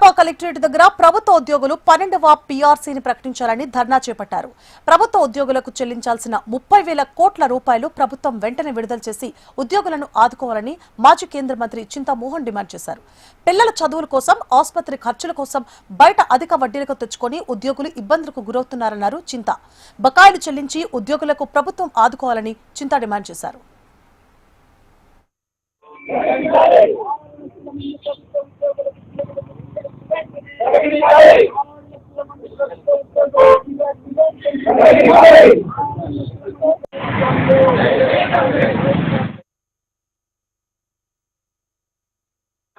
Kadapa collectorate దగ్గర ప్రభుత్వ ఉద్యోగులు 12వ పీఆర్సీని ప్రకటించాలని ధర్నా చేపట్టారు. ప్రభుత్వ ఉద్యోగులకు చెల్లించాల్సిన 30,000 కోట్ల రూపాయలు ప్రభుత్వం వెంటనే విడుదల చేసి ఉద్యోగులను ఆదుకోవాలని మాజీ కేంద్ర మంత్రి చింతామోహన్ డిమాండ్ చేశారు. పిల్లల చదువుల కోసం, ఆసుపత్రి ఖర్చుల కోసం బయట అధిక వడ్డీలకు తెచ్చుకొని ఉద్యోగులు ఇబ్బందులకు గురవుతున్నారన్నారు చింతా. బకాయిలు చెల్లించి ఉద్యోగులకు ప్రభుత్వం ఆదుకోవాలని చింతా డిమాండ్ చేశారు.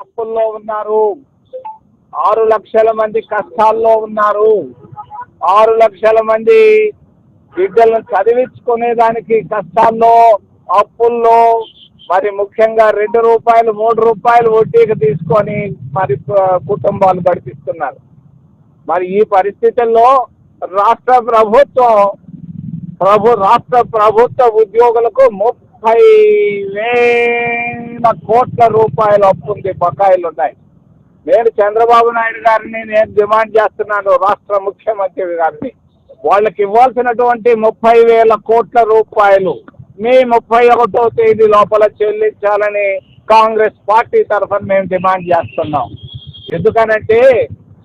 అప్పుల్లో ఉన్నారు. 6 లక్షల మంది కష్టాల్లో ఉన్నారు. 6 లక్షల మంది బిడ్డలను చదివించుకునేదానికి కష్టాల్లో, అప్పుల్లో, మరి ముఖ్యంగా 2 రూపాయలు 3 రూపాయలు వడ్డీకి తీసుకొని మరి కుటుంబాలు గడిపిస్తున్నారు. మరి ఈ పరిస్థితుల్లో రాష్ట్ర ప్రభుత్వ ఉద్యోగులకు 30,000 కోట్ల రూపాయలు అప్పు ఉంది, బకాయిలు ఉన్నాయి. నేను చంద్రబాబు నాయుడు గారిని డిమాండ్ చేస్తున్నాను, రాష్ట్ర ముఖ్యమంత్రి గారిని, వాళ్ళకి ఇవ్వాల్సినటువంటి 30,000 కోట్ల రూపాయలు మే 31వ తేదీ లోపల చెల్లించాలని కాంగ్రెస్ పార్టీ తరఫున మేము డిమాండ్ చేస్తున్నాం. ఎందుకనంటే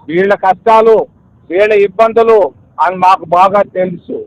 వీళ్ళ కష్టాలు, వీళ్ళ ఇబ్బందులు అని మాకు బాగా తెలుసు.